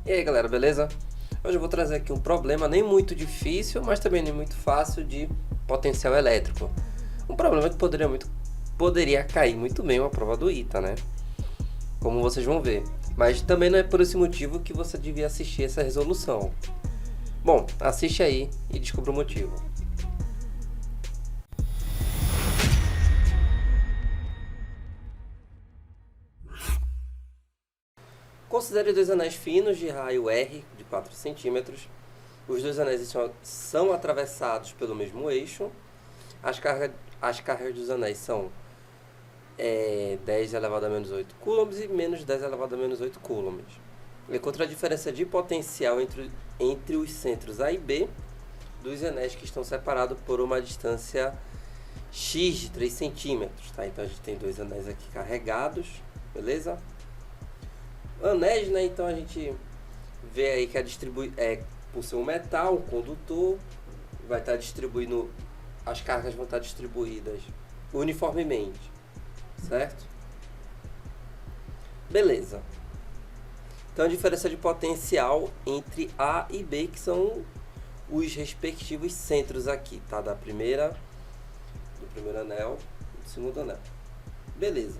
E aí galera, beleza? Hoje eu vou trazer aqui um problema nem muito difícil, mas também nem muito fácil de potencial elétrico. Um problema que poderia cair muito bem uma prova do ITA, né? Como vocês vão ver. Mas também não é por esse motivo que você devia assistir essa resolução. Bom, assiste aí e descubra o motivo. Considere dois anéis finos de raio R de 4 centímetros. Os dois anéis são atravessados pelo mesmo eixo. As cargas dos anéis são 10 elevado a menos 8 coulombs e menos 10 elevado a menos 8 coulombs. Encontre a diferença de potencial entre os centros A e B dos anéis que estão separados por uma distância x de 3 centímetros. Tá? Então a gente tem dois anéis aqui carregados, beleza? Anéis, né? Então a gente vê aí que por ser um metal, um condutor, vai estar distribuindo, as cargas vão estar distribuídas uniformemente, certo? Beleza. Então a diferença de potencial entre A e B, que são os respectivos centros aqui, tá? Do primeiro anel e do segundo anel. Beleza.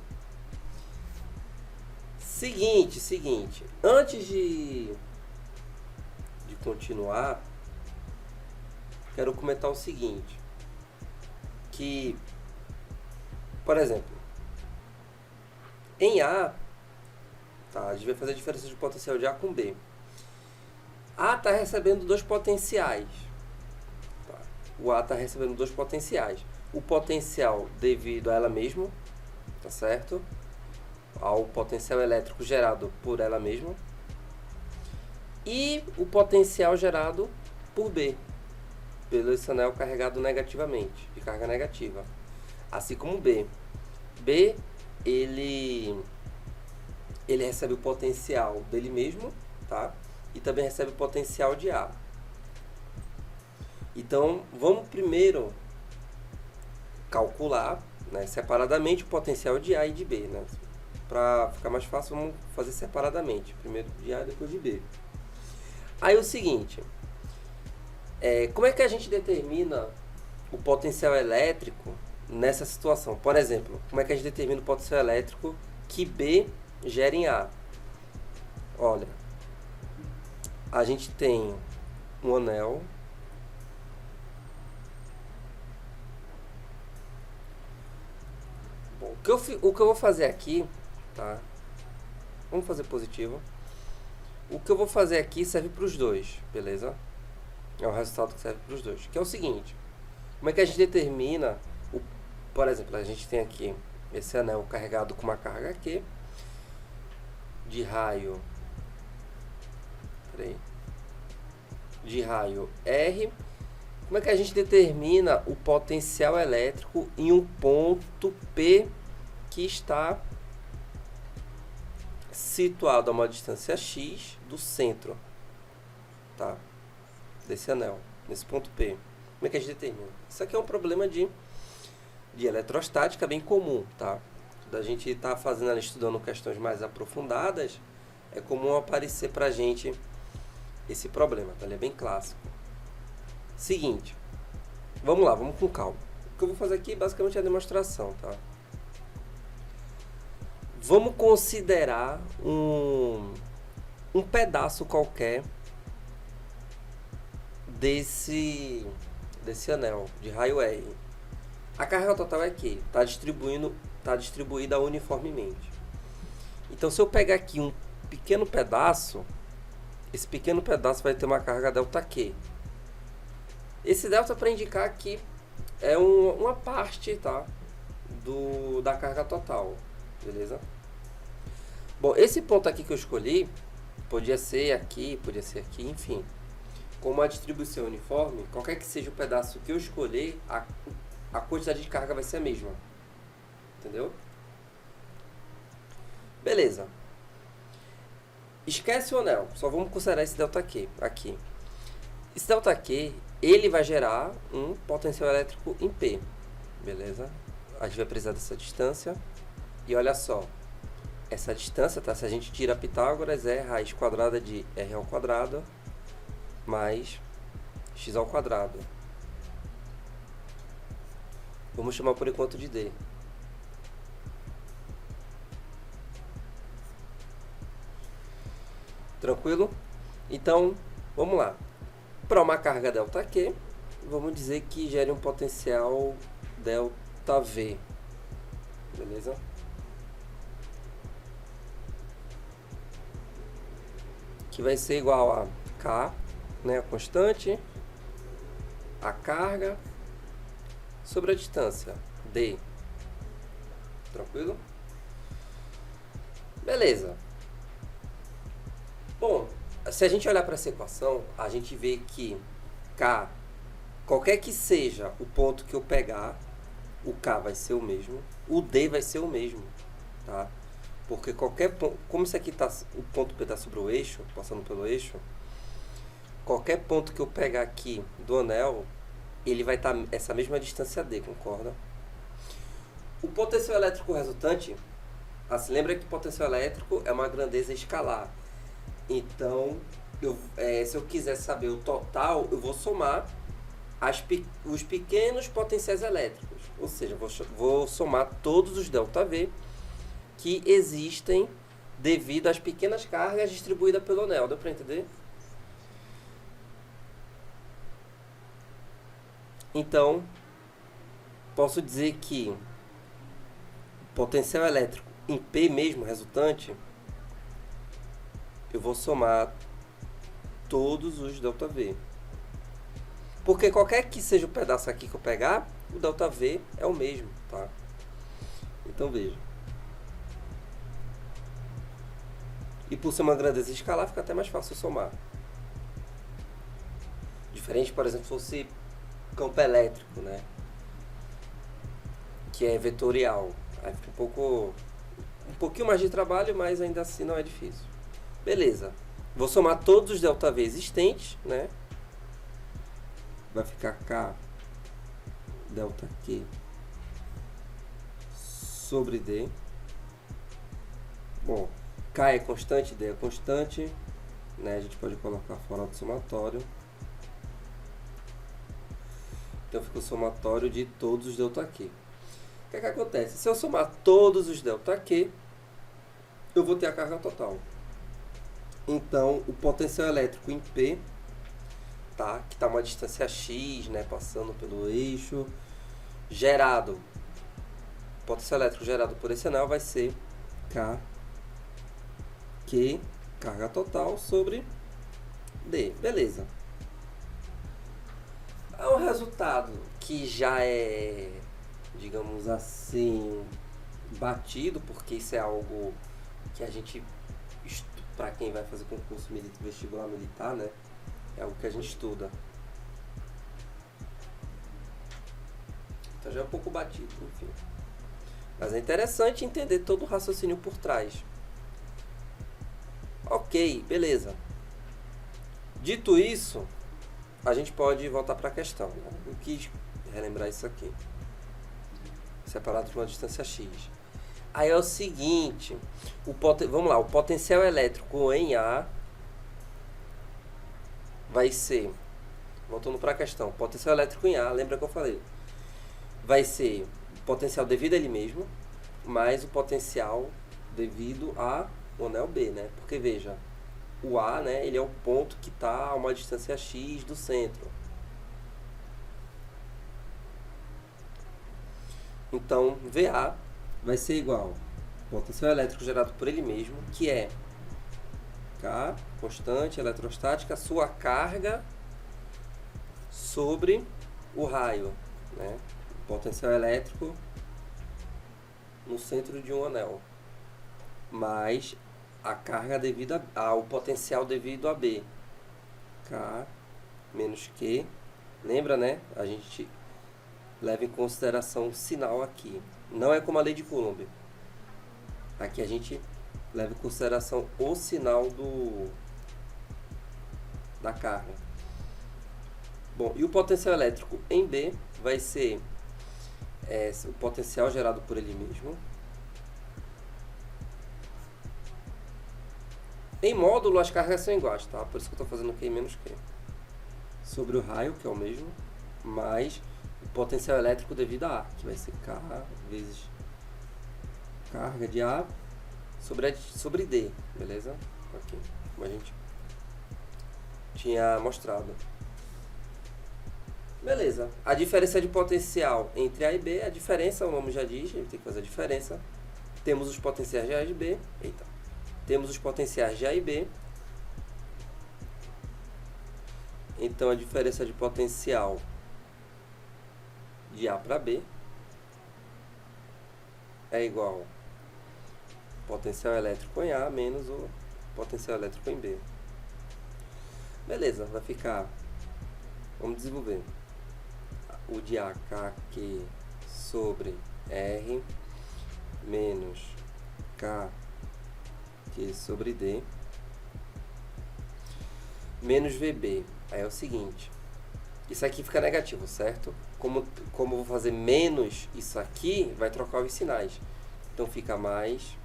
Seguinte, antes de continuar, quero comentar o seguinte, que, por exemplo, em A, tá, a gente vai fazer a diferença de potencial de A com B. A está recebendo dois potenciais. Tá? O A está recebendo dois potenciais. O potencial devido a ela mesma, tá certo? Ao potencial elétrico gerado por ela mesma. E o potencial gerado por B, pelo esse anel carregado negativamente, de carga negativa. Assim como B. B, ele recebe o potencial dele mesmo, tá? E também recebe o potencial de A. Então, vamos primeiro calcular, né, separadamente o potencial de A e de B, né? Para ficar mais fácil, vamos fazer separadamente. Primeiro de A e depois de B. Aí o seguinte, como é que a gente determina o potencial elétrico nessa situação? Por exemplo, como é que a gente determina o potencial elétrico que B gera em A? Olha, a gente tem um anel. Bom, o que eu vou fazer aqui, tá? Vamos fazer positivo. O que eu vou fazer aqui serve para os dois, beleza? É o resultado que serve para os dois. Que é o seguinte, como é que a gente determina, por exemplo, a gente tem aqui esse anel carregado com uma carga Q, de raio R. Como é que a gente determina o potencial elétrico em um ponto P que está situado a uma distância x do centro, tá? Desse anel, nesse ponto P. Como é que a gente determina? Isso aqui é um problema de eletrostática bem comum, tá? Da gente estar fazendo, estudando questões mais aprofundadas, é comum aparecer pra gente esse problema, tá? Ele é bem clássico. Seguinte, vamos lá, vamos com calma. O que eu vou fazer aqui basicamente é a demonstração, tá? Vamos considerar um pedaço qualquer desse anel de raio R. A carga total é que está distribuída uniformemente. Então, se eu pegar aqui um pequeno pedaço, esse pequeno pedaço vai ter uma carga ΔQ. Esse delta para indicar que é uma parte, tá, da carga total, beleza? Bom, esse ponto aqui que eu escolhi, podia ser aqui, enfim. Como a distribuição é uniforme, qualquer que seja o pedaço que eu escolher, a quantidade de carga vai ser a mesma. Entendeu? Beleza. Esquece o anel, só vamos considerar esse ΔQ aqui. Esse ΔQ, ele vai gerar um potencial elétrico em P, beleza? A gente vai precisar dessa distância. E olha só, essa distância, tá? Se a gente tira Pitágoras, é raiz quadrada de r ao quadrado mais x ao quadrado. Vamos chamar por enquanto de D. Tranquilo? Então, vamos lá. Para uma carga ΔQ, vamos dizer que gere um potencial ΔV. Beleza? Que vai ser igual a K, né, a constante, a carga, sobre a distância, D. Tranquilo? Beleza. Bom, se a gente olhar para essa equação, a gente vê que K, qualquer que seja o ponto que eu pegar, o K vai ser o mesmo, o D vai ser o mesmo, tá? Porque qualquer ponto, como isso aqui tá, o ponto P está sobre o eixo, passando pelo eixo, qualquer ponto que eu pegar aqui do anel, ele vai estar essa mesma distância D, concorda? O potencial elétrico resultante, assim, lembra que o potencial elétrico é uma grandeza escalar. Então, se eu quiser saber o total, eu vou somar os pequenos potenciais elétricos. Ou seja, vou somar todos os ΔV que existem devido às pequenas cargas distribuídas pelo anel. Deu para entender? Então, posso dizer que o potencial elétrico em P mesmo, resultante, eu vou somar todos os ΔV. Porque qualquer que seja o pedaço aqui que eu pegar, o ΔV é o mesmo, tá? Então, veja. E por ser uma grandeza escalar, fica até mais fácil somar. Diferente, por exemplo, se fosse campo elétrico, né? Que é vetorial. Aí fica um pouquinho mais de trabalho, mas ainda assim não é difícil. Beleza. Vou somar todos os ΔV existentes, né? Vai ficar K ΔQ sobre D. Bom, K é constante, D é constante, né? A gente pode colocar fora do somatório. Então fica o somatório de todos os ΔQ. O que é que acontece? Se eu somar todos os ΔQ, eu vou ter a carga total. Então, o potencial elétrico em P, tá? Que está uma distância x, né? Passando pelo eixo, gerado, o potencial elétrico gerado por esse anel vai ser K, Q, carga total, sobre D. Beleza. É um resultado que já é, digamos assim, batido, porque isso é algo que a gente, para quem vai fazer concurso vestibular militar, né? É algo que a gente estuda. Então já é um pouco batido, enfim. Mas é interessante entender todo o raciocínio por trás. Ok, beleza. Dito isso, a gente pode voltar para a questão, né? Eu quis relembrar isso aqui. Separado por uma distância x. Aí é o seguinte, vamos lá, o potencial elétrico em A vai ser, voltando para a questão, o potencial elétrico em A, lembra que eu falei? Vai ser o potencial devido a ele mesmo, mais o potencial devido ao anel B, né? Porque veja, o A, né, ele é o ponto que está a uma distância x do centro. Então, VA vai ser igual ao potencial elétrico gerado por ele mesmo, que é K, constante eletrostática, sua carga sobre o raio, né? O potencial elétrico no centro de um anel, mais a carga devido ao potencial devido a B. K menos Q. Lembra, né? A gente leva em consideração o sinal aqui. Não é como a lei de Coulomb. Aqui a gente leva em consideração o sinal da carga. Bom, e o potencial elétrico em B vai ser o potencial gerado por ele mesmo, Em módulo, as cargas são iguais, tá? Por isso que eu estou fazendo Q menos Q. Sobre o raio, que é o mesmo, mais o potencial elétrico devido a A, que vai ser K vezes carga de A sobre D, beleza? Aqui, como a gente tinha mostrado. Beleza. A diferença de potencial entre A e B, a diferença, o nome já diz, a gente tem que fazer a diferença. Temos os potenciais de A e de B. Eita. Temos os potenciais de A e B. Então, a diferença de potencial de A para B é igual ao potencial elétrico em A menos o potencial elétrico em B. Beleza, vai ficar... Vamos desenvolver. O de A, KQ sobre R menos KQ sobre D menos VB. Aí é o seguinte, isso aqui fica negativo, certo? Como eu vou fazer menos isso aqui, vai trocar os sinais. Então fica mais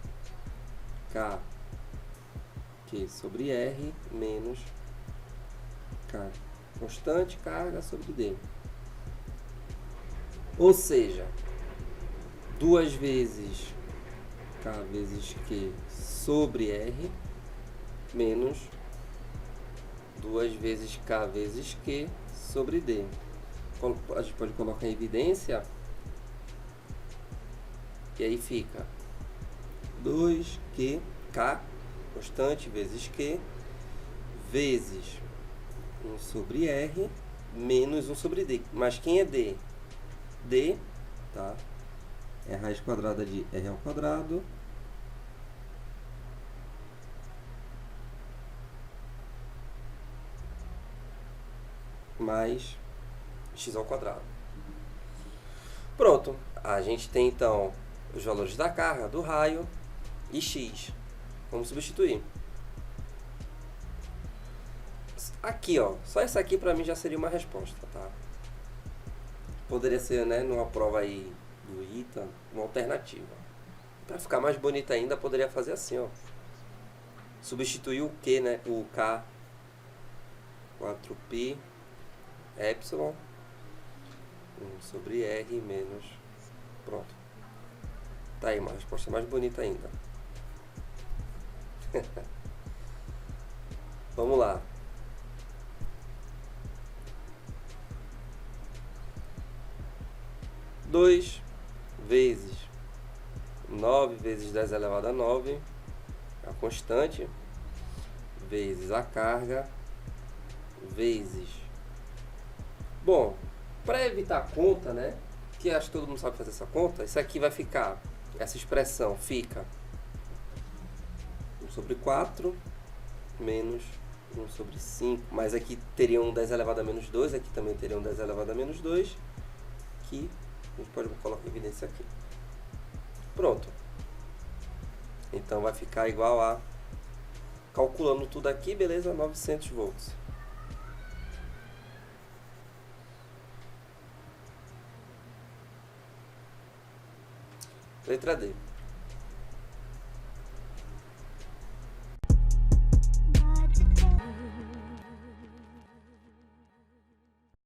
KQ sobre R menos K constante carga sobre D. Ou seja, 2 vezes K vezes Q sobre R menos 2 vezes K vezes Q sobre D. A gente pode colocar em evidência. E aí fica 2Q, K, constante, vezes Q, vezes 1 sobre R, menos 1 sobre D. Mas quem é D? D, tá? É a raiz quadrada de R ao quadrado mais x ao quadrado. Pronto. A gente tem então os valores da carga, do raio e x. Vamos substituir. Aqui, ó, só isso aqui para mim já seria uma resposta, tá? Poderia ser, né, numa prova aí do ITA, uma alternativa. Para ficar mais bonita ainda, poderia fazer assim, ó. Substituir o Q, né, o K, 4π, epsilon, 1 sobre R menos... Pronto. Tá aí uma resposta mais bonita ainda. Vamos lá. 2 vezes 9 vezes 10 elevado a 9, a constante, vezes a carga, vezes... Bom, para evitar a conta, né, que acho que todo mundo sabe fazer essa conta, isso aqui vai ficar, essa expressão fica 1 sobre 4 menos 1 sobre 5, mas aqui teria um 10 elevado a menos 2, aqui também teria um 10 elevado a menos 2, que a gente pode colocar em evidência aqui. Pronto. Então vai ficar igual a, calculando tudo aqui, beleza, 900 volts. Letra D.